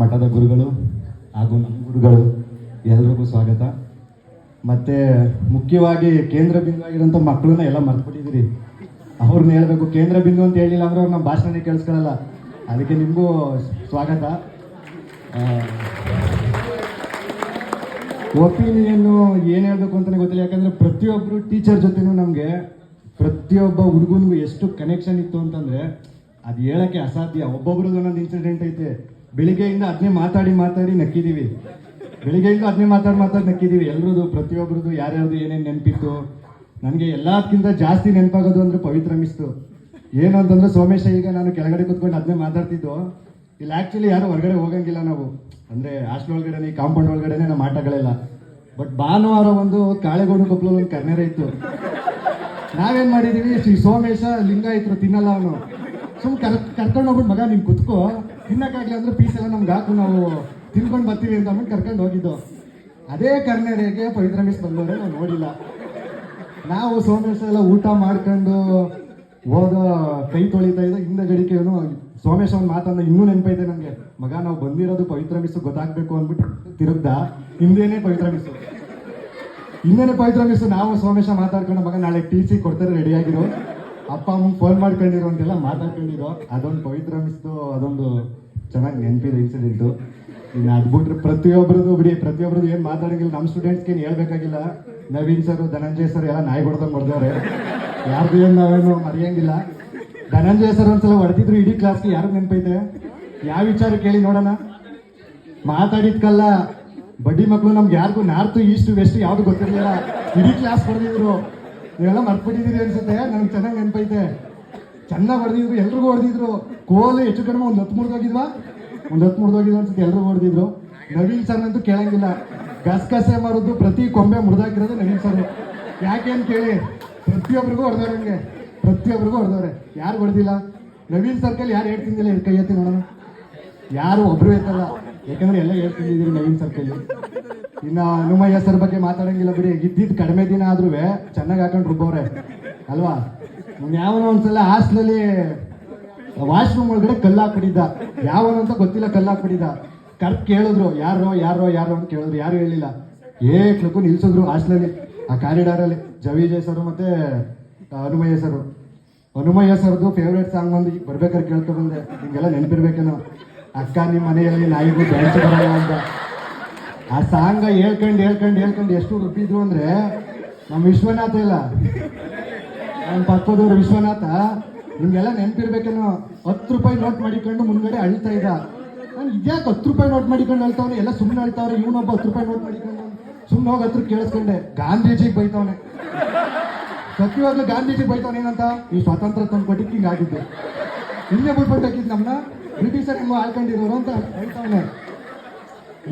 ಮಠದ ಗುರುಗಳು ಹಾಗೂ ನಮ್ಮ ಗುರುಗಳು ಎಲ್ರಿಗೂ ಸ್ವಾಗತ. ಮತ್ತೆ ಮುಖ್ಯವಾಗಿ ಕೇಂದ್ರ ಬಿಂದು ಆಗಿರೋಂಥ ಮಕ್ಕಳನ್ನ ಎಲ್ಲ ಮರ್ತ್ಬಿಟ್ಟಿದ್ದೀರಿ. ಅವ್ರನ್ನ ಹೇಳ್ಬೇಕು, ಕೇಂದ್ರ ಬಿಂದು ಅಂತ ಹೇಳಿಲ್ಲ ಅಂದ್ರೆ ಅವ್ರು ನಮ್ಮ ಭಾಷಣನೇ ಕೇಳಿಸ್ಕೊಳ್ಳಲ್ಲ. ಅದಕ್ಕೆ ನಿಮಗೂ ಸ್ವಾಗತ. ಒಪಿನಿಯನ್ನು ಏನು ಹೇಳಬೇಕು ಅಂತಲೇ ಗೊತ್ತಿಲ್ಲ. ಯಾಕಂದರೆ ಪ್ರತಿಯೊಬ್ಬರು ಟೀಚರ್ ಜೊತೆನೂ ನಮಗೆ ಪ್ರತಿಯೊಬ್ಬ ಹುಡುಗನಿಗೂ ಎಷ್ಟು ಕನೆಕ್ಷನ್ ಇತ್ತು ಅಂತಂದರೆ ಅದು ಹೇಳೋಕ್ಕೆ ಅಸಾಧ್ಯ. ಒಬ್ಬೊಬ್ರದ್ದು ಒಂದೊಂದು ಇನ್ಸಿಡೆಂಟ್ ಐತೆ. ಬೆಳಿಗ್ಗೆಯಿಂದ ಅದನ್ನೇ ಮಾತಾಡಿ ನಕ್ಕಿದ್ದೀವಿ. ಬೆಳಿಗ್ಗೆಯಿಂದ ಅದನ್ನೇ ಮಾತಾಡಿ ನಕ್ಕಿದ್ದೀವಿ. ಎಲ್ಲರದು ಪ್ರತಿಯೊಬ್ಬರದು ಯಾರ್ಯಾರ್ದು ಏನೇನು ನೆನಪಿತ್ತು. ನನಗೆ ಎಲ್ಲದಕ್ಕಿಂತ ಜಾಸ್ತಿ ನೆನಪಾಗೋದು ಅಂದರೆ ಪವಿತ್ರ ಮಿಸ್ತು. ಏನು ಅಂತಂದರೆ ಸೋಮೇಶ, ಈಗ ನಾನು ಕೆಳಗಡೆ ಕೂತ್ಕೊಂಡು ಅದನ್ನೇ ಮಾತಾಡ್ತಿದ್ದು. ಇಲ್ಲಿ ಆ್ಯಕ್ಚುಲಿ ಯಾರು ಹೊರಗಡೆ ಹೋಗಂಗಿಲ್ಲ ನಾವು, ಅಂದರೆ ಹಾಸ್ಟೆಲ್ ಒಳಗಡೆ ಕಾಂಪೌಂಡ್ ಒಳಗಡೆನೇ ನಮ್ಮ ಆಟಗಳೆಲ್ಲ. ಬಟ್ ಭಾನುವಾರ ಒಂದು ಕಾಳೆಗೋಡು ಕೊಪ್ಪಲು ಒಂದು ಕರ್ನೇರ ಇತ್ತು. ನಾವೇನು ಮಾಡಿದ್ದೀವಿ, ಶ್ರೀ ಸೋಮೇಶ ಲಿಂಗಾಯತರು ತಿನ್ನಲ್ಲ ಅವನು. ಕರ್ಕೊಂಡು ಹೋಗ್ಬಿಟ್ಟು, ಮಗ ನೀನು ಕುತ್ಕೋ, ತಿನ್ನಕ್ಕಾಗಲಿ ಅಂದ್ರೆ ಪೀಸ್ ಎಲ್ಲ ನಮ್ಗೆ ಹಾಕು, ನಾವು ತಿನ್ಕೊಂಡು ಬರ್ತೀವಿ ಅಂತ ಅಂದ್ಬಿಟ್ಟು ಕರ್ಕೊಂಡು ಹೋಗಿದ್ದು. ಅದೇ ಕರ್ನೇರೆಗೆ ಪವಿತ್ರ ಮಿಸ್ ಬಂದವರೆ ನಾವು ನೋಡಿಲ್ಲ. ನಾವು ಸೋಮೇಶ ಎಲ್ಲ ಊಟ ಮಾಡ್ಕೊಂಡು ಹೋದ ಕೈ ತೊಳಿತಾ ಇದ್ದ ಹಿಂದೆ ಗಡಿಕೆ ಇವನು ಸೋಮೇಶ ಒಂದು ಮಾತನ್ನ ಇನ್ನೂ ನೆನಪೈತೆ ನನಗೆ. ಮಗ ನಾವು ಬಂದಿರೋದು ಪವಿತ್ರ ಮಿಸ್ಸು ಗೊತ್ತಾಗಬೇಕು ಅಂದ್ಬಿಟ್ಟು ತಿರುಗ್ದ. ಹಿಂದೇನೆ ಪವಿತ್ರ ಮಿಸ್ಸು, ಹಿಂದೇನೆ ಪವಿತ್ರ ಮಿಸ್ಸು. ನಾವು ಸೋಮೇಶ ಮಾತಾಡ್ಕೊಂಡು, ಮಗ ನಾಳೆ ಟಿ.ಸಿ ಕೊಡ್ತಾರೆ, ರೆಡಿಯಾಗಿರೋ, ಅಪ್ಪ ಅಮ್ಮಗೆ ಫೋನ್ ಮಾಡ್ಕೊಂಡಿರೋ ಅಂತೆಲ್ಲ ಮಾತಾಡ್ಕೊಂಡಿರೋ. ಅದೊಂದು ಪವಿತ್ರ ಮಿಸ್ತು, ಅದೊಂದು ಚೆನ್ನಾಗಿ ನೆನಪಿದೆ ಇನ್ಸಿಡೆಂಟು. ಇನ್ನು ಅದು ಬಿಟ್ರೆ ಪ್ರತಿಯೊಬ್ಬರದ್ದು ಏನು ಮಾತಾಡೋಂಗಿಲ್ಲ. ನಮ್ಮ ಸ್ಟೂಡೆಂಟ್ಸ್ಗೆ ಏನು ಹೇಳ್ಬೇಕಾಗಿಲ್ಲ. ನವೀನ್ ಸರ್, ಧನಂಜಯ ಸರ್ ಎಲ್ಲ ನಾಯಿ ಹೊಡೆದಂಗೆ ಹೊಡೆದವ್ರೆ. ಯಾರ್ದು ಏನು ನಾವೇನು ಮರೆಯಂಗಿಲ್ಲ. ಧನಂಜಯ ಸರ್ ಒಂದ್ಸಲ ಹೊಡೆದಿದ್ರು ಇಡೀ ಕ್ಲಾಸ್ಗೆ. ಯಾರು ನೆನಪೈತೆ? ಯಾವ ವಿಚಾರ ಕೇಳಿ ನೋಡೋಣ. ಮಾತಾಡಿದ್ಕಲ್ಲ, ಬಡ್ಡಿ ಮಕ್ಕಳು ನಮ್ಗೆ ಯಾರಿಗೂ ನಾರ್ತು ಈಸ್ಟ್ ವೆಸ್ಟ್ ಯಾವುದು ಗೊತ್ತಿರಲಿಲ್ಲ. ಇಡೀ ಕ್ಲಾಸ್ ಹೊಡೆದಿದ್ರು. ನೀವೆಲ್ಲ ಮರ್ತ್ಬಿಟ್ಟಿದ್ದೀರಿ ಅನ್ಸುತ್ತೆ. ನನಗೆ ಚೆನ್ನಾಗಿ ನೆನಪೈತೆ. ಚೆನ್ನಾಗಿ ಹೊಡೆದಿದ್ರು, ಎಲ್ರಿಗೂ ಹೊಡೆದಿದ್ರು. ಕೋಲು ಹೆಚ್ಚು ಕಡಿಮೆ ಒಂದು 10 ಮುರಿದೋಗಿದ್ವಾ, ಅನ್ಸುತ್ತೆ. ಎಲ್ರಿಗೂ ಹೊಡೆದಿದ್ರು. ನವೀನ್ ಸರ್ನಂತೂ ಕೇಳಂಗಿಲ್ಲ. ಗಸಗಸೆ ಮಾರೋದು ಪ್ರತಿ ಕೊಂಬೆ ಮುರಿದಾಕಿರೋದು ನವೀನ್ ಸರ್. ಯಾಕೇನು ಕೇಳಿ, ಪ್ರತಿಯೊಬ್ಬರಿಗೂ ಹೊಡೆದವ್ರೆ. ಯಾರು ಹೊಡೆದಿಲ್ಲ? ನವೀನ್ ಸರ್ಕಲ್ ಯಾರು ಹೇಳ್ತಿದ್ದಿಲ್ಲ? ಕೈ ಎತ್ತಿ ನೋಡೋಣ. ಯಾರು ಒಬ್ರು ಎತ್ತಲ್ಲ, ಯಾಕಂದ್ರೆ ಎಲ್ಲ ಹೇಳ್ತಿದ್ದೀರಿ ನವೀನ್ ಸರ್ಕಲ್. ಇನ್ನು ಹನುಮಯ್ಯ ಸರ್ ಬಗ್ಗೆ ಮಾತಾಡಂಗಿಲ್ಲ ಬಿಡಿ. ಇದ್ದಿದ್ದು ಕಡಿಮೆ ದಿನ ಆದ್ರೂ ಚೆನ್ನಾಗಿ ಹಾಕೊಂಡು ರುಬ್ಬವ್ರೆ ಅಲ್ವಾ. ಯಾವನೋ ಒಂದ್ಸಲ ಹಾಸ್ಟೆಲಲ್ಲಿ ವಾಶ್ರೂಮ್ ಒಳಗಡೆ ಕಲ್ಲು ಹಾಕ್ಬಿಟ್ಟಿದ್ದ. ಯಾವನು ಅಂತ ಗೊತ್ತಿಲ್ಲ, ಕಲ್ಲು ಹಾಕ್ಬಿಟ್ಟಿದ್ದ. ಕೇಳಿದ್ರು, ಯಾರೋ ಅಂತ ಕೇಳಿದ್ರು. ಯಾರು ಹೇಳಿಲ್ಲ. ಕ್ಲಕ್ಕು ನಿಲ್ಸಿದ್ರು ಹಾಸ್ಟೆಲಲ್ಲಿ, ಆ ಕಾರಿಡಾರಲ್ಲಿ. ಜವಿಜಯ್ ಸರು ಮತ್ತೆ ಹನುಮಯ್ಯ ಸರ್ದು ಫೇವ್ರೇಟ್ ಸಾಂಗ್ ಒಂದು ಬರ್ಬೇಕಾದ್ರೆ ಕೇಳ್ಕೊ ಬಂದೆ. ನಿಮಗೆಲ್ಲ ನೆನಪಿರ್ಬೇಕೇನೋ, ಅಕ್ಕ ನಿಮ್ಮ ಮನೆಯಲ್ಲಿ ನಾಯಿಗೂ ಡ್ಯಾನ್ಸ್ ಬರಲ್ಲ ಅಂತ. ಆ ಸಾಂಗ ಹೇಳ್ಕೊಂಡು ಎಷ್ಟು ರುಬ್ಬಿದ್ರು ಅಂದ್ರೆ, ನಮ್ಮ ವಿಶ್ವನಾಥ ಇಲ್ಲ, ನಮ್ಮ ಪಕ್ಕದವ್ರು ವಿಶ್ವನಾಥ, ನಿಮ್ಗೆಲ್ಲ ನೆನಪಿರ್ಬೇಕೇನೋ, 10 ರೂಪಾಯಿ ನೋಟ್ ಮಾಡಿಕೊಂಡು ಮುಂದ್ಗಡೆ ಅಳ್ತಾ ಇದ್ದ. ನಾನು ಇದ್ಯಾಕೆ 10 ರೂಪಾಯಿ ನೋಟ್ ಮಾಡಿಕೊಂಡು ಅಳ್ತಾವನೆ, ಎಲ್ಲ ಸುಮ್ಮನೆ ಅಳ್ತಾವ್ರೆ. ಇವನೊಬ್ಬ 10 ರೂಪಾಯಿ ನೋಟ್ ಮಾಡಿಕೊಂಡು ಸುಮ್ಮನೆ ಹೋಗಿ ಹತ್ರ ಕೇಳಿಸ್ಕೊಂಡೆ. ಗಾಂಧೀಜಿಗೆ ಬೈತಾವನೆ. ಸತ್ಯವಾಗ್ಲೂ ಗಾಂಧೀಜಿಗೆ ಬೈತಾವನೆ. ಏನಂತ, ಈ ಸ್ವಾತಂತ್ರ್ಯ ತಂದು ಕೊಟ್ಟಿದ್ದು ಹಿಂಗಾಗಿದ್ದು, ಹಿಂದೆ ಬಿಟ್ಬಿಟ್ಟಾಕಿದ್ದು ನಮ್ಮನ್ನ ಬ್ರಿಟಿಷರ್ ಹೆಂಗೋ ಆಳ್ಕೊಂಡಿರೋರು ಅಂತ ಹೇಳ್ತಾವನೆ.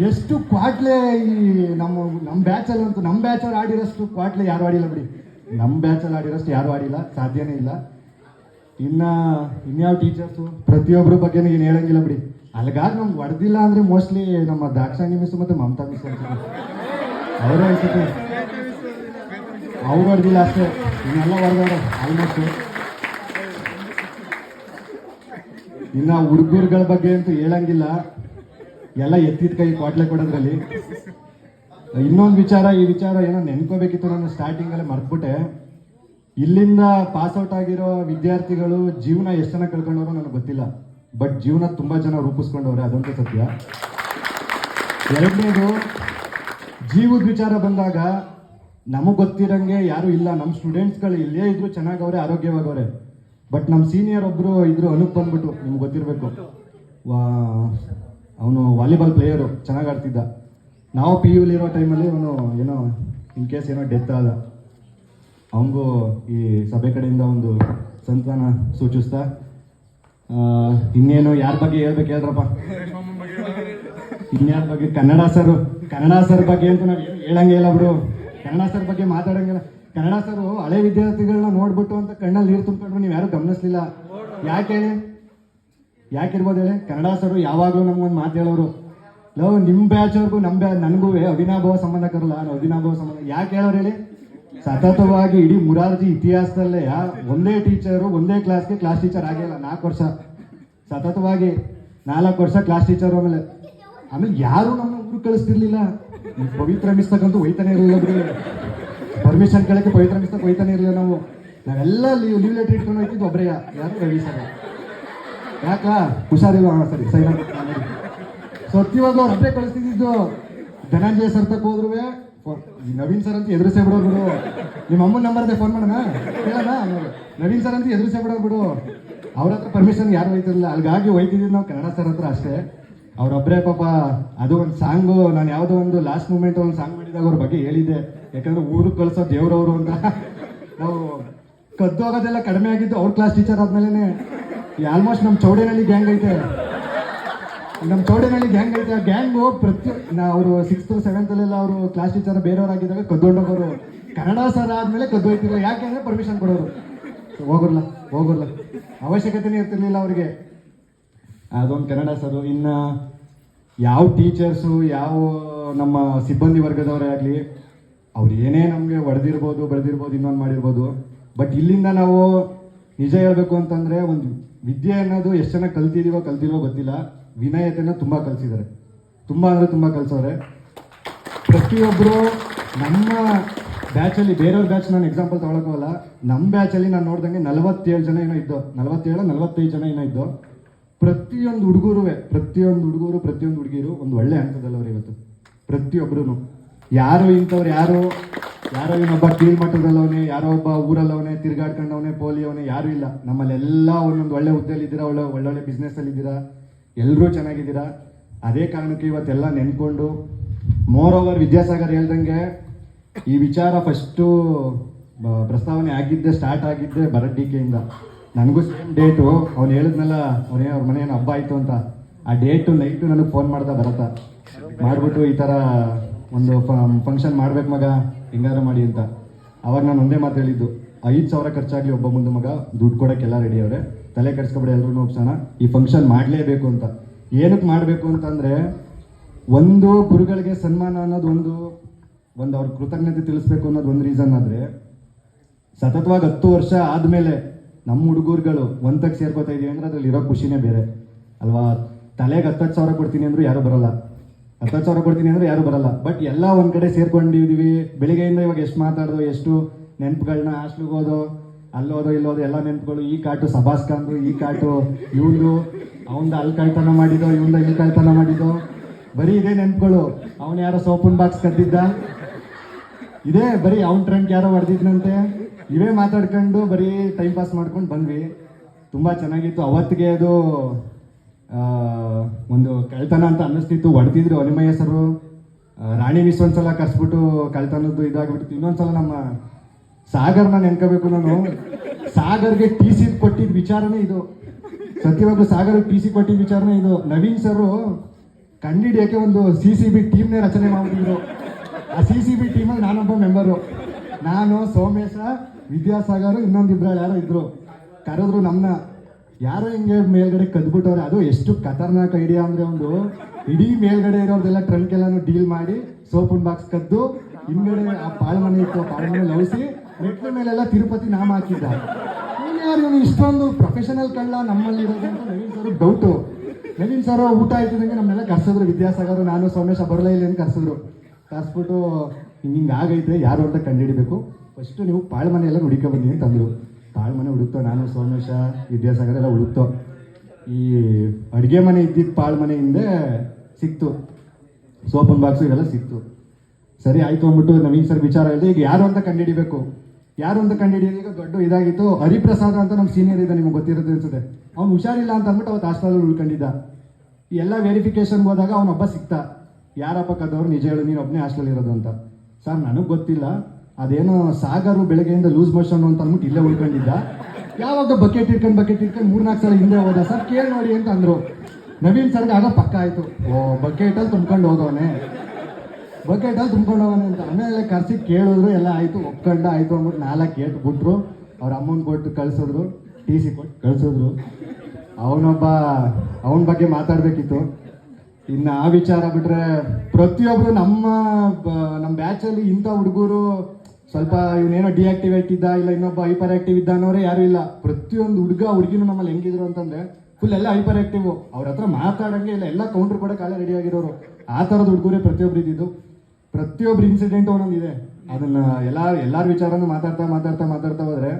ಎಷ್ಟು ಕ್ವಾಟ್ಲೆ ಈ ನಮ್ಮ ಬ್ಯಾಚಲ್ಲಂತೂ, ನಮ್ಮ ಬ್ಯಾಚಲ್ಲಿ ಆಡಿರೋಷ್ಟು ಕ್ವಾಟ್ಲೆ ಯಾರು ಆಡಿಲ್ಲ ಬಿಡಿ. ನಮ್ಮ ಬ್ಯಾಚಲ್ಲಿ ಆಡಿರೋಷ್ಟು ಯಾರು ಆಡಿಲ್ಲ, ಸಾಧ್ಯನೇ ಇಲ್ಲ. ಇನ್ಯಾವ ಟೀಚರ್ಸು ಪ್ರತಿಯೊಬ್ಬರ ಬಗ್ಗೆನೂ ಏನು ಹೇಳಂಗಿಲ್ಲ ಬಿಡಿ. ಅಲ್ಗಾಗ ನಮ್ಗೆ ಹೊಡೆದಿಲ್ಲ ಅಂದರೆ ಮೋಸ್ಟ್ಲಿ ನಮ್ಮ ದಾಕ್ಷಾಣಿ ಮಿಸ್ ಮತ್ತು ಮಮತಾ ಮಿಸ್ ಅನ್ಸುತ್ತೆ. ಅವರೇ ಅನ್ಸುತ್ತೆ. ಅವ್ರು ಹೊಡೆದಿಲ್ಲ ಅಷ್ಟೇ, ಇನ್ನೆಲ್ಲ ಹೊಡೆದವ್ರೆ ಆಲ್ಮೋಸ್ಟು. ಇನ್ನು ಹುಡುಗರುಗಳ ಬಗ್ಗೆ ಅಂತೂ ಹೇಳಂಗಿಲ್ಲ, ಎಲ್ಲ ಎತ್ತಿದ ಕೈ ಕ್ವಾಟ್ಲೆ ಕೊಡೋದ್ರಲ್ಲಿ. ಇನ್ನೊಂದು ಈ ವಿಚಾರ ಏನೋ ನೆನ್ಕೋಬೇಕಿತ್ತು. ನಾನು ಸ್ಟಾರ್ಟಿಂಗಲ್ಲೇ ಮರ್ತ್ಬಿಟ್ಟೆ. ಇಲ್ಲಿಂದ ಪಾಸ್ಔಟ್ ಆಗಿರೋ ವಿದ್ಯಾರ್ಥಿಗಳು ಜೀವನ ಎಷ್ಟು ಜನ ಕಳ್ಕೊಂಡವ್ರು ನನಗೆ ಗೊತ್ತಿಲ್ಲ. ಬಟ್ ಜೀವನ ತುಂಬ ಜನ ರೂಪಿಸ್ಕೊಂಡವ್ರೆ, ಅದಂತೂ ಸತ್ಯ. ಎರಡನೇದು, ಜೀವದ ವಿಚಾರ ಬಂದಾಗ ನಮಗೆ ಗೊತ್ತಿರಂಗೆ ಯಾರೂ ಇಲ್ಲ. ನಮ್ಮ ಸ್ಟೂಡೆಂಟ್ಸ್ಗಳು ಇಲ್ಲೇ ಇದ್ರು ಚೆನ್ನಾಗವ್ರೆ, ಆರೋಗ್ಯವಾಗವ್ರೆ. ಬಟ್ ನಮ್ಮ ಸೀನಿಯರ್ ಒಬ್ಬರು ಇದ್ರು, ಅನುಪ್ ಬಂದ್ಬಿಟ್ಟು, ನಿಮ್ಗೆ ಗೊತ್ತಿರಬೇಕು. ಅವನು ವಾಲಿಬಾಲ್ ಪ್ಲೇಯರು, ಚೆನ್ನಾಗಿ ಆಡ್ತಿದ್ದ. ನಾವು PU-ಲಿರೋ ಟೈಮಲ್ಲಿ ಅವನು ಏನೋ ಇನ್ ಕೇಸ್ ಏನೋ ಡೆತ್ ಆದ. ಅವನಿಗೂ ಈ ಸಭೆ ಕಡೆಯಿಂದ ಒಂದು ಸಂತಾನ ಸೂಚಿಸ್ತಾ, ಇನ್ನೇನು ಯಾರ ಬಗ್ಗೆ ಹೇಳ್ಬೇಕು ಹೇಳ್ರಪ್ಪ. ಇನ್ಯಾರ ಬಗ್ಗೆ? ಕನ್ನಡ ಸರ್ ಬಗ್ಗೆ ಅಂತೂ ನಾವು ಹೇಳಂಗೆ ಇಲ್ಲ ಬಿಡು. ಕನ್ನಡ ಸರ್ ಬಗ್ಗೆ ಮಾತಾಡಂಗಿಲ್ಲ. ಕನ್ನಡ ಸರು ಹಳೆ ವಿದ್ಯಾರ್ಥಿಗಳನ್ನ ನೋಡ್ಬಿಟ್ಟು ಅಂತ ಕಣ್ಣಲ್ಲಿ ನೀರು ತುಂಬಿಕೊಂಡ್ರು ನೀವು ಯಾರು ಗಮನಿಸ್ಲಿಲ್ಲ. ಯಾಕಿರ್ಬೋದು ಹೇಳಿ? ಕನ್ನಡ ಸರು ಯಾವಾಗಲೂ ನಮ್ಗೊಂದು ಮಾತು ಹೇಳೋರು, ನಿಮ್ಮ ಬ್ಯಾಚವ್ರಿಗೂ ನನಗೂ ಅವಿನಾಭಾವ ಸಂಬಂಧ ಕರಲ್ಲ. ಅವಿನಾಭಾವ ಸಂಬಂಧ ಯಾಕೆ ಹೇಳೋರು ಹೇಳಿ? ಸತತವಾಗಿ ಇಡೀ ಮುರಾರ್ಜಿ ಇತಿಹಾಸದಲ್ಲೇ ಒಂದೇ ಟೀಚರು ಒಂದೇ ಕ್ಲಾಸ್ಗೆ ಕ್ಲಾಸ್ ಟೀಚರ್ ಆಗಿಲ್ಲ 4 ವರ್ಷ ಸತತವಾಗಿ. 4 ವರ್ಷ ಕ್ಲಾಸ್ ಟೀಚರ್. ಆಮೇಲೆ ಯಾರು ನಮ್ಮ ಊರು ಕಳಿಸ್ತಿರ್ಲಿಲ್ಲ. ಈ ಪವಿತ್ರ ಮಿಸ್ತಕ್ಕಂತೂ ಹೋಯ್ತಾನೆ ಇರಲಿಲ್ಲ ಬಿಡಿ. ಪರ್ಮಿಷನ್ ಕೇಳಕ್ಕೆ ಪವಿತ್ರ ಮಿಸ್ತಕ್ಕೆ ಹೋಯ್ತಾನೆ ಇರಲಿಲ್ಲ ನಾವೆಲ್ಲ ಲೀವ್ ಲೆಟರ್ ಇಟ್ಕೊಂಡು ಹೋಗ್ತಿದ್ವಿ ಒಬ್ಬರೇ. ಯಾರು ರವಿ ಸರ್ ಯಾಕ ಹುಷಾರಿಲ್ಲ ಸರಿ ಸೈಲೆಂಟ್. ಸತ್ಯವಾಗ್ಲೂ ಅವ್ರು ಒಬ್ಬರೇ ಕಳಿಸ್ತಿದ್ದು. ಧನಂಜಯ ಸರ್ ತಕ್ಕ ಹೋದ್ರು ನವೀನ್ ಸರ್ ಅಂತ ಎದುರಿಸೇ ಬಿಡೋರು ಬಿಡು. ನಿಮ್ಮ ಅಮ್ಮನ ನಂಬರ್ದೆ ಫೋನ್ ಮಾಡೋಣ ಕೇಳೋಣ. ನವೀನ್ ಸರ್ ಅಂತ ಎದುರಿಸೇ ಬಿಡೋರು ಬಿಡು. ಅವ್ರ ಹತ್ರ ಪರ್ಮಿಷನ್ ಯಾರು ಹೋಯ್ತಿರಲಿಲ್ಲ. ಅಲ್ಲಿಗಾಗಿ ಹೋಯ್ತಿದ್ವಿ ನಾವು ಕನ್ನಡ ಸರ್ ಹತ್ರ ಅಷ್ಟೇ. ಅವ್ರೊಬ್ಬರೇ ಪಾಪ. ಅದು ಒಂದು ಸಾಂಗು ನಾನು ಯಾವುದೋ ಒಂದು ಲಾಸ್ಟ್ ಮೂಮೆಂಟ್ ಒಂದು ಸಾಂಗ್ ಮಾಡಿದಾಗ ಅವ್ರ ಬಗ್ಗೆ ಹೇಳಿದ್ದೆ. ಯಾಕಂದ್ರೆ ಊರಿಗೆ ಕಳ್ಸೋ ದೇವ್ರವರು ಅಂತ. ನಾವು ಕದ್ದು ಹೋಗೋದೆಲ್ಲ ಕಡಿಮೆ ಆಗಿದ್ದು ಅವ್ರ ಕ್ಲಾಸ್ ಟೀಚರ್ ಆದ್ಮೇಲೆ. ಆಲ್ಮೋಸ್ಟ್ ನಮ್ಮ ಚೌಡೇನಹಳ್ಳಿ ಗ್ಯಾಂಗ್ ಐತೆ. ಆ ಗ್ಯಾಂಗು ಅವರು 6th 7th ಅವರು ಕ್ಲಾಸ್ ಟೀಚರ್ ಬೇರೆಯವರಾಗಿದ್ದಾಗ ಕದ್ದೊಂಡೋಗೋರು. ಕನ್ನಡ ಸರ್ ಆದ್ಮೇಲೆ ಕದ್ದು ಹೋಯ್ತಿರಲಿಲ್ಲ. ಯಾಕೆಂದ್ರೆ ಪರ್ಮಿಷನ್ ಕೊಡೋರು. ಹೋಗೋರ್ಲ ಅವಶ್ಯಕತೆನೇ ಇರ್ತಿರ್ಲಿಲ್ಲ ಅವ್ರಿಗೆ. ಅದೊಂದು ಕನ್ನಡ ಸರು. ಇನ್ನು ಯಾವ ಟೀಚರ್ಸು ಯಾವ ನಮ್ಮ ಸಿಬ್ಬಂದಿ ವರ್ಗದವರೇ ಆಗಲಿ ಅವ್ರು ಏನೇ ನಮಗೆ ಹೊಡೆದಿರ್ಬೋದು ಬರೆದಿರ್ಬೋದು ಇನ್ನೊಂದು ಮಾಡಿರ್ಬೋದು. ಬಟ್ ಇಲ್ಲಿಂದ ನಾವು ನಿಜ ಹೇಳಬೇಕು ಅಂತಂದರೆ ಒಂದು ವಿದ್ಯೆ ಅನ್ನೋದು ಎಷ್ಟು ಚೆನ್ನಾಗಿ ಕಲ್ತಿಲ್ವೋ ಗೊತ್ತಿಲ್ಲ. ವಿನಯತೆನ ತುಂಬ ಕಲಿಸಿದ್ದಾರೆ. ತುಂಬ ಅಂದರೆ ತುಂಬ ಕಲಿಸೋರೆ. ಪ್ರತಿಯೊಬ್ಬರು ನಮ್ಮ ಬ್ಯಾಚಲ್ಲಿ ಬೇರೆಯವ್ರ ಬ್ಯಾಚ್ ನಾನು ಎಕ್ಸಾಂಪಲ್ ತೊಗೊಳಕೋಲ್ಲ. ನಮ್ಮ ಬ್ಯಾಚಲ್ಲಿ ನಾನು ನೋಡ್ದಂಗೆ 47 ಜನ ಏನೋ ಇದ್ದೋ. 45 ಜನ ಏನೋ ಇದ್ದೋ. ಪ್ರತಿಯೊಂದು ಹುಡುಗರು ಪ್ರತಿಯೊಂದು ಹುಡುಗಿರು ಒಂದು ಒಳ್ಳೆ ಹಂತದಲ್ಲವ್ರು ಇವತ್ತು. ಪ್ರತಿಯೊಬ್ಬರು ಯಾರು ಇಂಥವ್ರು ಯಾರೋ ಇವನೊಬ್ಬ ಕೀಳ್ ಮಟ್ಟದಲ್ಲವನೇ, ಯಾರೋ ಒಬ್ಬ ಊರಲ್ಲವನೇ ತಿರ್ಗಾಡ್ಕೊಂಡವನೇ ಪೋಲಿಯವನೇ ಯಾರೂ ಇಲ್ಲ. ನಮ್ಮಲ್ಲೆಲ್ಲ ಒಂದೊಂದು ಒಳ್ಳೆ ಹುದ್ದೆಯಲ್ಲಿದ್ದೀರಾ, ಒಳ್ಳೊಳ್ಳೆ ಬಿಸ್ನೆಸ್ಸಲ್ಲಿದ್ದೀರಾ, ಎಲ್ಲರೂ ಚೆನ್ನಾಗಿದ್ದೀರಾ. ಅದೇ ಕಾರಣಕ್ಕೆ ಇವತ್ತೆಲ್ಲ ನೆನ್ಕೊಂಡು ಮೋರ್ ಓವರ್ ವಿದ್ಯಾಸಾಗರ್ ಹೇಳ್ದಂಗೆ ಈ ವಿಚಾರ ಫಸ್ಟು ಪ್ರಸ್ತಾವನೆ ಸ್ಟಾರ್ಟ್ ಆಗಿದ್ದೆ ಭರತ್ ಡಿಕೆಯಿಂದ. ನನಗೂ ಸೇಮ್ ಡೇಟು ಅವ್ನು ಹೇಳಿದ್ನಲ್ಲ ಅವ್ರ ಮನೇನು ಹಬ್ಬ ಆಯಿತು ಅಂತ. ಆ ಡೇಟು ನೈಟು ನನಗೆ ಫೋನ್ ಮಾಡ್ದ ಭರತ. ಮಾಡಿಬಿಟ್ಟು ಈ ಥರ ಒಂದು ಫಂಕ್ಷನ್ ಮಾಡ್ಬೇಕು ಮಗ, ಹೆಂಗಾರು ಮಾಡಿ ಅಂತ. ಅವಾಗ ನಾನು ಒಂದೇ ಮಾತು ಹೇಳಿದ್ದು, 5,000 ಖರ್ಚಾಗಲಿ ಒಬ್ಬ ಮುಂದೆ ಮಗ, ದುಡ್ಡು ಕೊಡೋಕ್ಕೆಲ್ಲ ರೆಡಿ ಅವರೇ, ತಲೆ ಕೆಡಿಸ್ಕೊಬೇಡಿ, ಎಲ್ಲರೂ ಒಪ್ಸೋಣ, ಈ ಫಂಕ್ಷನ್ ಮಾಡಲೇಬೇಕು ಅಂತ. ಏನಕ್ಕೆ ಮಾಡಬೇಕು ಅಂತಂದರೆ, ಒಂದು ಗುರುಗಳಿಗೆ ಸನ್ಮಾನ ಅನ್ನೋದು ಒಂದು ಅವ್ರ ಕೃತಜ್ಞತೆ ತಿಳಿಸ್ಬೇಕು ಅನ್ನೋದು ಒಂದು ರೀಸನ್. ಆದರೆ ಸತತವಾಗಿ 10 ವರ್ಷ ಆದಮೇಲೆ ನಮ್ಮ ಹುಡುಗರುಗಳು ಒಂದಕ್ಕೆ ಸೇರ್ಕೋತಾ ಇದೀವಿ ಅಂದರೆ ಅದ್ರಲ್ಲಿ ಇರೋ ಖುಷಿನೇ ಬೇರೆ ಅಲ್ವಾ. ತಲೆಗೆ 10,000 ಕೊಡ್ತೀನಿ ಅಂದರೂ ಯಾರೂ ಬರೋಲ್ಲ, 10,000 ಕೊಡ್ತೀನಿ ಅಂದರೆ ಯಾರೂ ಬರಲ್ಲ. ಬಟ್ ಎಲ್ಲ ಒಂದು ಕಡೆ ಸೇರ್ಕೊಂಡಿದ್ದೀವಿ. ಬೆಳಿಗ್ಗೆಯಿಂದ ಇವಾಗ ಎಷ್ಟು ಮಾತಾಡೋದು, ಎಷ್ಟು ನೆನಪುಗಳನ್ನ, ಹಾಸ್ಟ್ಲಿಗೆ ಹೋದೋ ಅಲ್ಲೋದೋ ಇಲ್ಲೋದು ಎಲ್ಲ ನೆನಪುಗಳು. ಈ ಕಾಟು ಸಭಾಸ್ಕಂದು, ಈ ಕಾಟು ಇವಂದು, ಅವಂದು ಅಲ್ಲಿ ಕಳ್ತನ ಮಾಡಿದೋ, ಇವಂದ ಇಲ್ಲಿ ಕಳ್ತನ ಮಾಡಿದೋ, ಬರೀ ಇದೇ ನೆನಪುಗಳು. ಅವನು ಯಾರೋ ಸೋಪನ್ ಬಾಕ್ಸ್ ಕದ್ದಿದ್ದ, ಇದೇ ಬರೀ ಅವ್ನ ಟ್ರಂಕ್ ಯಾರೋ ಹೊಡೆದಿದ್ನಂತೆ, ಇವೇ ಮಾತಾಡ್ಕೊಂಡು ಬರೀ ಟೈಮ್ ಪಾಸ್ ಮಾಡ್ಕೊಂಡು ಬಂದ್ವಿ. ತುಂಬ ಚೆನ್ನಾಗಿತ್ತು. ಅವತ್ತಿಗೆ ಅದು ಒಂದು ಕಳ್ತನ ಅಂತ ಅನ್ನಿಸ್ತಿತ್ತು. ಹೊಡೆದಿದ್ರು ಅನಿಮಯ್ಯ ಸರು, ರಾಣಿ ಮಿಸ್ ಒಂದ್ಸಲ ಕರ್ಸ್ಬಿಟ್ಟು ಕಳ್ತನದ್ದು ಇದಾಗ್ಬಿಟ್ಟು. ಇನ್ನೊಂದ್ಸಲ ನಮ್ಮ ಸಾಗರ್ನ ನೆನ್ಕೋಬೇಕು ನಾನು. ಸಾಗರ್ಗೆ TC ಕೊಟ್ಟಿದ್ದ ವಿಚಾರನೇ ಇದು. ಸತ್ಯವಾಗ್ಲೂ ಸಾಗರ್ಗೆ TC ಕೊಟ್ಟಿದ್ದ ವಿಚಾರನೇ ಇದು. ನವೀನ್ ಸರು ಕಂಡಿಡಿಯೋಕ್ಕೆ ಒಂದು CCB ಟೀಮ್ನೇ ರಚನೆ ಮಾಡಿದ್ರು. ಆ CCB ಟೀಮಲ್ಲಿ ನಾನೊಬ್ಬ ಮೆಂಬರು. ನಾನು, ಸೋಮೇಶ, ವಿದ್ಯಾಸಾಗರ್, ಇನ್ನೊಂದಿಬ್ರು ಯಾರೋ ಇದ್ರು. ಕರೆದ್ರು ನಮ್ಮನ್ನ. ಯಾರೋ ಹಿಂಗೆ ಮೇಲ್ಗಡೆ ಕದ್ಬಿಟ್ಟವ್ರೆ. ಅದು ಎಷ್ಟು ಖತರ್ನಾಕ್ ಐಡಿಯಾ ಅಂದರೆ, ಒಂದು ಇಡೀ ಮೇಲ್ಗಡೆ ಇರೋರ್ದೆಲ್ಲ ಟ್ರಂಕ್ ಎಲ್ಲಾನು ಡೀಲ್ ಮಾಡಿ ಸೋಪನ್ ಬಾಕ್ಸ್ ಕದ್ದು ಹಿಂದ್ಗಡೆ ಆ ಪಾಳ್ಮನೆ ಇತ್ತು, ಪಾಳ್ಮನೆ ಲವಿಸಿ ಮೆಟ್ಲ ಮೇಲೆಲ್ಲ ತಿರುಪತಿ ನಾಮ ಹಾಕಿದ್ದ. ಯಾರು ಇವನು ಇಷ್ಟೊಂದು ಪ್ರೊಫೆಷನಲ್ ಕಳ್ಳ ನಮ್ಮಲ್ಲಿ ಇರೋದು ಅಂತ Naveen sir doubt. Naveen sir ಊಟ ಆಯ್ತಿದಂಗೆ ನಮ್ಮನ್ನೆಲ್ಲ ಕರ್ಸಿದ್ರು. ವಿದ್ಯಾಸಾಗರ್, ನಾನು, ಸೋಮೇಶ ಬರಲೇ ಇಲ್ಲ ಅಂತ ಕರ್ಸ್ಬಿಟ್ಟು ಹಿಂಗೆ ಆಗೈತೆ, ಯಾರು ಅಂತ ಕಂಡುಹಿಡಿಬೇಕು, ಫಸ್ಟು ನೀವು ಪಾಳ್ಮನೆ ಎಲ್ಲ ಹುಡುಕಬನ್ನಿ ಅಂತಂದರು. ಪಾಳ್ಮನೆ ಹುಡುಕ್ತೋ, ನಾನು, ಸೋಮೇಶ, ವಿದ್ಯಾಸಾಗರ್ ಎಲ್ಲ ಹುಡುಕ್ತೋ. ಈ ಅಡುಗೆ ಮನೆ ಇದ್ದಿದ್ದು ಪಾಳ್ಮನೆ ಹಿಂದೆ ಸಿಕ್ತು, ಸೋಪನ್ ಬಾಕ್ಸು ಇವೆಲ್ಲ ಸಿಕ್ತು. ಸರಿ ಆಯಿತು ಅಂದ್ಬಿಟ್ಟು ನವೀನ್ ಸರ್ ವಿಚಾರ ಹೇಳಿದೆ. ಈಗ ಯಾರು ಅಂತ ಕಂಡುಹಿಡಿಬೇಕು, ಯಾರು ಅಂತ ಕಂಡುಹಿಡಿಯೋದು ಈಗ ದೊಡ್ಡ ಇದಾಗಿತ್ತು. ಹರಿಪ್ರಸಾದ್ ಅಂತ ನಮ್ಮ ಸೀನಿಯರ್ ಇದೆ, ನಿಮಗೆ ಗೊತ್ತಿರುತ್ತೆ ಅನ್ಸುತ್ತೆ. ಅವ್ನು ಹುಷಾರಿಲ್ಲ ಅಂತ ಅಂದ್ಬಿಟ್ಟು ಅವತ್ತು ಹಾಸ್ಟೆಲಲ್ಲಿ ಉಳ್ಕೊಂಡಿದ್ದ. ಈ ಎಲ್ಲ ವೆರಿಫಿಕೇಶನ್ಗೆ ಹೋದಾಗ ಅವನೊಬ್ಬ ಸಿಕ್ತ. ಯಾರಪ್ಪ ಕದ್ದವ್ರು, ನಿಜ ಹೇಳು, ನೀನು ಒಬ್ಬನೇ ಹಾಸ್ಟೆಲ್ ಇರೋದು ಅಂತ. ಸರ್ ನನಗೆ ಗೊತ್ತಿಲ್ಲ, ಅದೇನೋ ಸಾಗರು ಬೆಳಗ್ಗೆಯಿಂದ ಲೂಸ್ ಮೋಷನ್ ಅಂತ ಅಂದ್ಬಿಟ್ಟು ಇಲ್ಲೇ ಉಳ್ಕೊಂಡಿದ್ದ. ಯಾವಾಗ ಬಕೆಟ್ ಇಟ್ಕೊಂಡು 3-4 ಸಲ ಹಿಂದೆ ಹೋದ ಸರ್, ಕೇಳಿ ನೋಡಿ ಅಂತ ಅಂದರು. ನವೀನ್ ಸರ್ಗೆ ಆಗ ಪಕ್ಕ ಆಯಿತು, ಬಕೆಟಲ್ಲಿ ತುಂಬ್ಕೊಂಡು ಹೋಗವನೆ ಅಂತ. ಆಮೇಲೆ ಕರ್ಸಿ ಕೇಳಿದ್ರು, ಎಲ್ಲ ಆಯಿತು, ಒಪ್ಕೊಂಡು ಆಯಿತು ಅಂದ್ಬಿಟ್ಟು 4 ಗೇಟ್ ಬಿಟ್ರು. ಅವ್ರ ಅಮ್ಮನ ಕೊಟ್ಟು ಕಳಿಸಿದ್ರು, TC ಕೊಟ್ಟು ಕಳಿಸಿದ್ರು. ಅವನ ಬಗ್ಗೆ ಮಾತಾಡಬೇಕಿತ್ತು. ಇನ್ನು ಆ ವಿಚಾರ ಬಿಟ್ಟರೆ ಪ್ರತಿಯೊಬ್ಬರು ನಮ್ಮ ಬ್ಯಾಚಲ್ಲಿ ಇಂಥ ಹುಡುಗರು ಸ್ವಲ್ಪ ಇವನೇನೋ ಡಿಆಕ್ಟಿವೇಟ್ ಇದ್ದ, ಇಲ್ಲ ಇನ್ನೊಬ್ಬ ಹೈಪರ್ ಆಕ್ಟಿವ್ ಇದ್ದ ಅನ್ನೋರೇ ಯಾರೂ ಇಲ್ಲ. ಪ್ರತಿಯೊಂದು ಹುಡುಗಿನೂ ನಮ್ಮಲ್ಲಿ ಹೆಂಗಿದ್ರು ಅಂತಂದರೆ ಫುಲ್ ಎಲ್ಲ ಹೈಪರ್ ಆಕ್ಟಿವ್, ಅವ್ರ ಹತ್ರ ಮಾತಾಡಂಗೆ ಇಲ್ಲ, ಎಲ್ಲ ಕೌಂಟರ್ ಕೊಡಕ್ಕೆ ಅಲ್ಲೇ ರೆಡಿ ಆಗಿರೋರು. ಆ ಥರದ ಹುಡುಗರೇ ಪ್ರತಿಯೊಬ್ರು ಇದ್ದಿದ್ದು. ಪ್ರತಿಯೊಬ್ರು ಇನ್ಸಿಡೆಂಟ್ ಒಂದೊಂದಿದೆ. ಅದನ್ನ ಎಲ್ಲಾರ ವಿಚಾರನೂ ಮಾತಾಡ್ತಾ ಹೋದ್ರೆ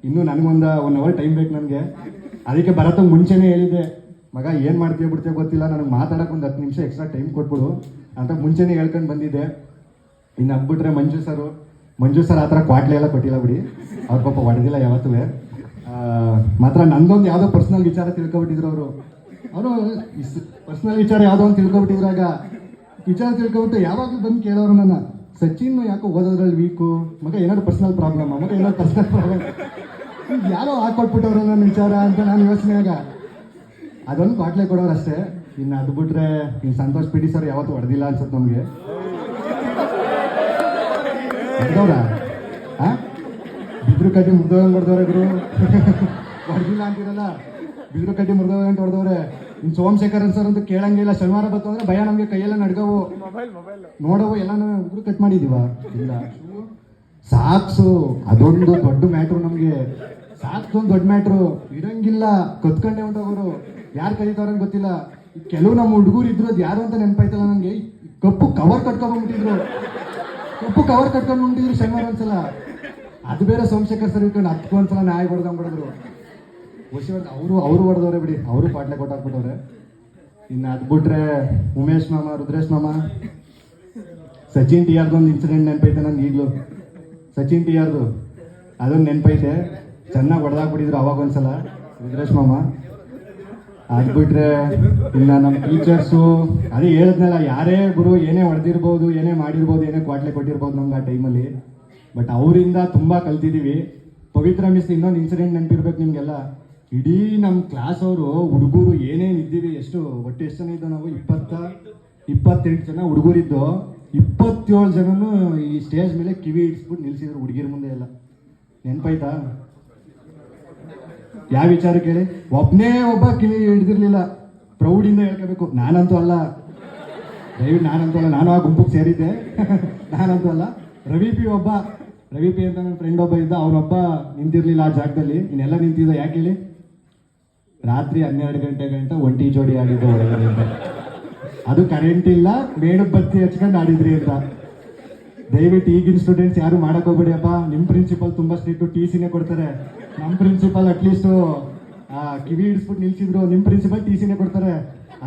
ಇನ್ನೂ ನನಗೊಂದು 1 hour ಟೈಮ್ ಬೇಕು ನನಗೆ. ಅದಕ್ಕೆ ಬರತ್ತಂಗೆ ಮುಂಚೆನೇ ಹೇಳಿದ್ದೆ, ಮಗ ಏನು ಮಾಡ್ತೀವಿ ಬಿಡ್ತೀವಿ ಗೊತ್ತಿಲ್ಲ, ನನಗೆ ಮಾತಾಡೋಕೆ ಒಂದು 10 ನಿಮಿಷ ಎಕ್ಸ್ಟ್ರಾ ಟೈಮ್ ಕೊಟ್ಬಿಡು ಅಂತ ಮುಂಚೆನೇ ಹೇಳ್ಕೊಂಡು ಬಂದಿದ್ದೆ. ಇನ್ನು ಅಂದ್ಬಿಟ್ರೆ ಮಂಜು ಸರ್ ಆ ಥರ ಕ್ವಾಟ್ಲೆ ಎಲ್ಲ ಕೊಟ್ಟಿಲ್ಲ ಬಿಡಿ, ಅವ್ರ ಪಾಪ ಹೊಡೆದಿಲ್ಲ ಯಾವತ್ತೂ. ಮಾತ್ರ ನಂದೊಂದು ಯಾವುದೋ ಪರ್ಸ್ನಲ್ ವಿಚಾರ ತಿಳ್ಕೊಬಿಟ್ಟಿದ್ರು ಅವರು ಪರ್ಸ್ನಲ್ ವಿಚಾರ ಯಾವುದೋ ಒಂದು ತಿಳ್ಕೊಬಿಟ್ಟಿದ್ರಾಗ ವಿಚಾರ ತಿಳ್ಕೊಬಿಟ್ಟು ಯಾವಾಗಲೂ ಬಂದು ಕೇಳೋರು ನನ್ನ, ಸಚಿನ್ ಯಾಕೋ ಓದೋದ್ರಲ್ಲಿ ವೀಕು, ಮಗ ಏನಾದ್ರು ಪರ್ಸ್ನಲ್ ಪ್ರಾಬ್ಲಮ್, ಮಗ ಏನಾದ್ರು ಪರ್ಸ್ನಲ್ ಪ್ರಾಬ್ಲಮ್, ಯಾರೋ ಹಾಕೊಟ್ಬಿಟ್ಟವ್ರು ನನ್ನ ವಿಚಾರ ಅಂತ ನಾನು ಯೋಚನೆಯಾಗ ಅದೊಂದು ಕ್ವಾಟ್ಲೆ ಕೊಡೋರು ಅಷ್ಟೇ. ಇನ್ನು ಅದು ಬಿಟ್ರೆ ಇನ್ನು ಸಂತೋಷ್ ಪಿ ಡಿ ಸರ್ ಯಾವತ್ತೂ ಹೊಡೆದಿಲ್ಲ ಅನ್ಸುತ್ತೆ ನಮಗೆ. ಹೊಡೆದವ್ರ ಬಿದ್ರು ಕಡ್ಡಿ ಮುರಿದೋಗಂಗೆ ಹೊಡೆದವ್ರೆ ಗುರು. ಹೊಡೆದಿಲ್ಲ ಅಂತಿರಲ್ಲ, ಬಿದ್ರು ಕಡ್ಡಿ ಮುರಿದೋಗಂಟು ಹೊಡೆದವ್ರೆ. ಇನ್ನು ಸೋಮಶೇಖರ್ ಸರ್ ಅಂತೂ ಕೇಳಂಗಿಲ್ಲ, ಶನಿವಾರ ಬತ್ತು ಅಂದ್ರೆ ಭಯ ನಮಗೆ, ಕೈಯೆಲ್ಲ ನಡ್ಗವು ನೋಡವು ಎಲ್ಲ ಉಗುರು ಕಟ್ ಮಾಡಿದೀವ ಇಲ್ಲ. ಸಾಕ್ಸು ಅದೊಂದು ದೊಡ್ಡ ಮ್ಯಾಟ್ರು ನಮಗೆ, ಸಾಕ್ಸ್ ಒಂದು ದೊಡ್ಡ ಮ್ಯಾಟ್ರು, ಇಡಂಗಿಲ್ಲ ಕತ್ಕೊಂಡೆ ಹೊಂಟೋಗೋರು, ಯಾರು ಕರೀತಾರ ಗೊತ್ತಿಲ್ಲ. ಕೆಲವು ನಮ್ಮ ಹುಡುಗರು ಇದ್ರು, ಅದು ಯಾರು ಅಂತ ನೆನಪಾಯ್ತಲ್ಲ ನನಗೆ, ಕಪ್ಪು ಕವರ್ ಕಟ್ಕೊಂಡ್ಬಿಟ್ಟಿದ್ರು ಶನಿವಾರ ಒಂದ್ಸಲ. ಅದು ಬೇರೆ ಸೋಮಶೇಖರ್ ಸರ್ ಇಟ್ಕೊಂಡು 10 ಒಂದ್ಸಲ ನಾಯಿ ಹೊಡೆದ್ರು. ಅವರು ಹೊಡೆದವ್ರೆ ಬಿಡಿ, ಅವರು ಪಾಟ್ಲೆ ಕೊಟ್ಟಾಕ್ಬಿಟ್ಟವ್ರೆ. ಇನ್ನು ಅದು ಬಿಟ್ರೆ ಉಮೇಶ್ ಮಾಮ, ರುದ್ರೇಶ್ ಮಾಮ, ಸಚಿನ್ ಟಿ ಆರ್ದು ಒಂದು ಇನ್ಸಿಡೆಂಟ್ ನೆನಪೈತೆ ನನಗೆ ಈಗಲೂ. ಸಚಿನ್ ಟಿ ಆರ್ದು ಅದೊಂದು ನೆನಪೈತೆ, ಚೆನ್ನಾಗಿ ಹೊಡೆದಾಕ್ಬಿಟ್ಟಿದ್ರು ಅವಾಗ ಒಂದ್ಸಲ ರುದ್ರೇಶ್ ಮಾಮ. ಅದು ಬಿಟ್ರೆ ಇನ್ನು ನಮ್ಮ ಟೀಚರ್ಸು, ಅದೇ ಹೇಳಿದ್ನಲ್ಲ, ಯಾರೇ ಗುರು ಏನೇ ಹೊಡೆದಿರ್ಬೋದು, ಏನೇ ಮಾಡಿರ್ಬೋದು, ಏನೇ ಕ್ವಾಟ್ಲೆ ಕೊಟ್ಟಿರ್ಬೋದು ನಮ್ಗೆ ಆ ಟೈಮಲ್ಲಿ, ಬಟ್ ಅವರಿಂದ ತುಂಬ ಕಲ್ತಿದ್ದೀವಿ. ಪವಿತ್ರ ಮಿಸ್ ಇನ್ನೊಂದು ಇನ್ಸಿಡೆಂಟ್ ನೆನಪಿರ್ಬೇಕು ನಿಮಗೆಲ್ಲ. ಇಡೀ ನಮ್ಮ ಕ್ಲಾಸ್ ಅವರು ಹುಡುಗರು ಏನೇನು ಇದ್ದೀವಿ, ಎಷ್ಟು ಜನ ಇದ್ದೋ ನಾವು, 28 ಜನ ಹುಡುಗರಿದ್ದು, 27 ಜನನು ಈ ಸ್ಟೇಜ್ ಮೇಲೆ ಕಿವಿ ಇಡ್ಸ್ಬಿಟ್ಟು ನಿಲ್ಸಿದ್ರು ಹುಡುಗಿರ ಮುಂದೆ ಎಲ್ಲ. ನೆನಪಾಯ್ತಾ? ಯಾವ ವಿಚಾರ ಕೇಳಿ, ಒಬ್ಬ ಕಿವಿ ಹಿಡ್ದಿರ್ಲಿಲ್ಲ, ಪ್ರೌಡಿಂದ ಹೇಳ್ಕೋಬೇಕು. ನಾನಂತೂ ಅಲ್ಲ, ನಾನು ಆ ಗುಂಪಿಗೆ ಸೇರಿದ್ದೆ. ನಾನಂತೂ ಅಲ್ಲ. ರವಿ ಪಿ ಅಂತ ನನ್ನ ಫ್ರೆಂಡ್ ಒಬ್ಬ ಇದ್ದ, ಅವನೊಬ್ಬ ನಿಂತಿರ್ಲಿಲ್ಲ ಆ ಜಾಗದಲ್ಲಿ, ಇನ್ನೆಲ್ಲ ನಿಂತಿದ್ದ. ಯಾಕೆ ಹೇಳಿ? ರಾತ್ರಿ 12 ಗಂಟೆ ಒಂಟಿ ಜೋಡಿ ಆಡಿದ್ದು ಹೊರಗಡೆ ಅಂತ. ಅದು ಕರೆಂಟ್ ಇಲ್ಲ, ಮೇಣದ ಬತ್ತಿ ಹಚ್ಕೊಂಡು ಆಡಿದ್ರಿ ಅಂತ. ದಯವಿಟ್ಟು ಈಗಿನ ಸ್ಟೂಡೆಂಟ್ಸ್ ಯಾರು ಮಾಡಕ್ ಹೋಗ್ಬೇಡಿ ಅಪ್ಪ. ನಿಮ್ಮ ಪ್ರಿನ್ಸಿಪಲ್ ತುಂಬಾ ಸ್ಟ್ರಿಕ್ಟು, TCನೇ ಕೊಡ್ತಾರೆ. ನಮ್ಮ ಪ್ರಿನ್ಸಿಪಲ್ ಅಟ್ಲೀಸ್ಟ್ ಕಿವಿ ಹಿಡಿಸ್ಬಿಟ್ಟು ನಿಲ್ಸಿದ್ರು, ನಿಮ್ಮ ಪ್ರಿನ್ಸಿಪಲ್ TCನೇ ಕೊಡ್ತಾರೆ.